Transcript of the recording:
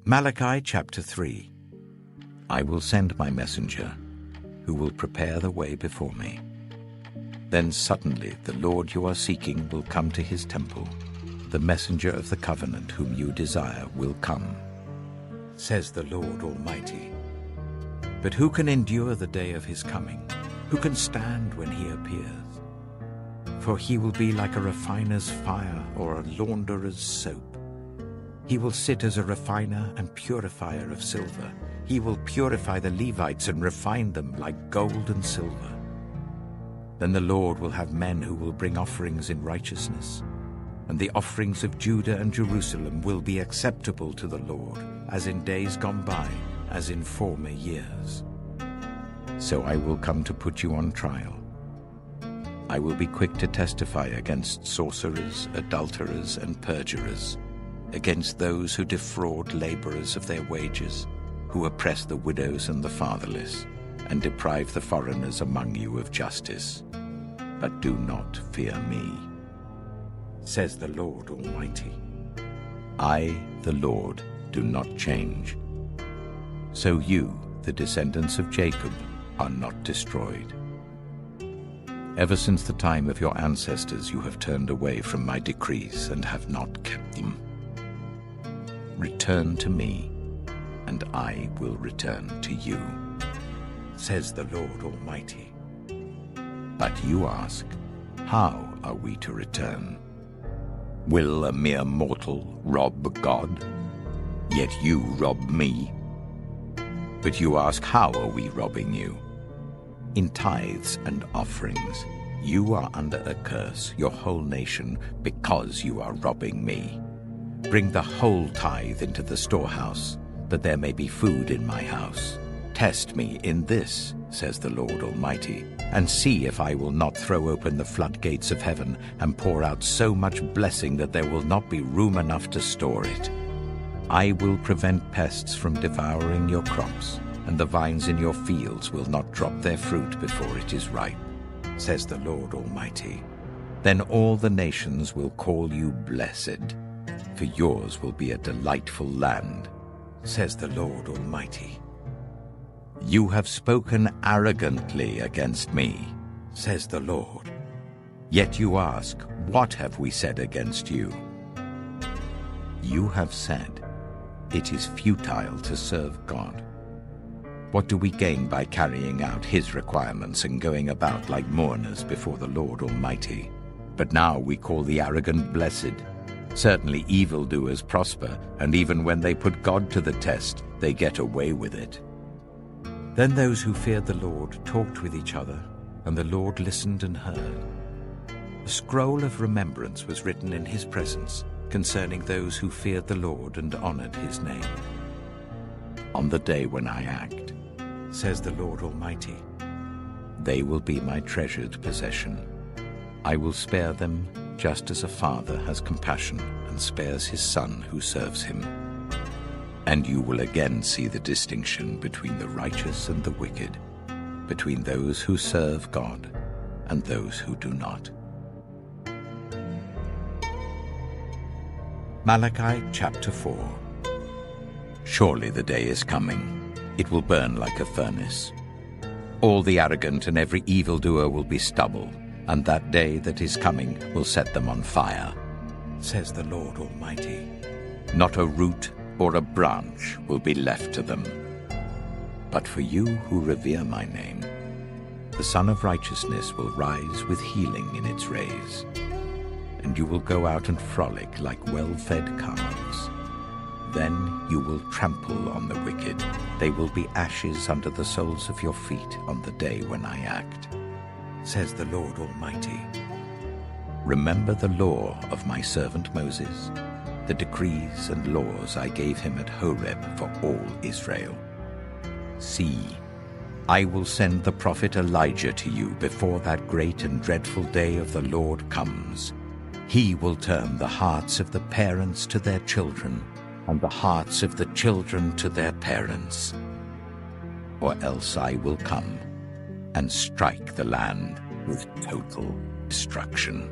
Malachi chapter 3. I will send my messenger, who will prepare the way before me. Then suddenly the Lord you are seeking will come to his temple. The messenger of the covenant whom you desire will come, says the Lord Almighty. But who can endure the day of his coming? Who can stand when he appears? For he will be like a refiner's fire or a launderer's soap. He will sit as a refiner and purifier of silver. He will purify the Levites and refine them like gold and silver. Then the Lord will have men who will bring offerings in righteousness, and the offerings of Judah and Jerusalem will be acceptable to the Lord, as in days gone by, as in former years. So I will come to put you on trial. I will be quick to testify against sorcerers, adulterers, and perjurers, against those who defraud laborers of their wages, who oppress the widows and the fatherless, and deprive the foreigners among you of justice. But do not fear me, says the Lord Almighty. I, the Lord, do not change. So you, the descendants of Jacob, are not destroyed. Ever since the time of your ancestors you have turned away from my decrees and have not kept them. Return to me, and I will return to you, says the Lord Almighty. But you ask, how are we to return? Will a mere mortal rob God? Yet you rob me. But you ask, how are we robbing you? In tithes and offerings. You are under a curse, your whole nation, because you are robbing me. Bring the whole tithe into the storehouse, that there may be food in my house. Test me in this, says the Lord Almighty, and see if I will not throw open the floodgates of heaven and pour out so much blessing that there will not be room enough to store it. I will prevent pests from devouring your crops, and the vines in your fields will not drop their fruit before it is ripe, says the Lord Almighty. Then all the nations will call you blessed, for yours will be a delightful land, says the Lord Almighty. You have spoken arrogantly against me, says the Lord. Yet you ask, what have we said against you? You have said, it is futile to serve God. What do we gain by carrying out his requirements and going about like mourners before the Lord Almighty? But now we call the arrogant blessed. Certainly evildoers prosper, and even when they put God to the test, they get away with it. Then those who feared the Lord talked with each other, and the Lord listened and heard. A scroll of remembrance was written in his presence concerning those who feared the Lord and honored his name. On the day when I act, says the Lord Almighty, they will be my treasured possession. I will spare them just as a father has compassion and spares his son who serves him. And you will again see the distinction between the righteous and the wicked, between those who serve God and those who do not. Malachi chapter 4. Surely the day is coming. It will burn like a furnace. All the arrogant and every evildoer will be stubble, and that day that is coming will set them on fire, says the Lord Almighty. Not a root or a branch will be left to them. But for you who revere my name, the Sun of Righteousness will rise with healing in its rays, and you will go out and frolic like well-fed calves. Then you will trample on the wicked. They will be ashes under the soles of your feet on the day when I act, says the Lord Almighty. Remember the law of my servant Moses, the decrees and laws I gave him at Horeb for all Israel. See, I will send the prophet Elijah to you before that great and dreadful day of the Lord comes. He will turn the hearts of the parents to their children, and the hearts of the children to their parents. Or else I will come and strike the land with total destruction.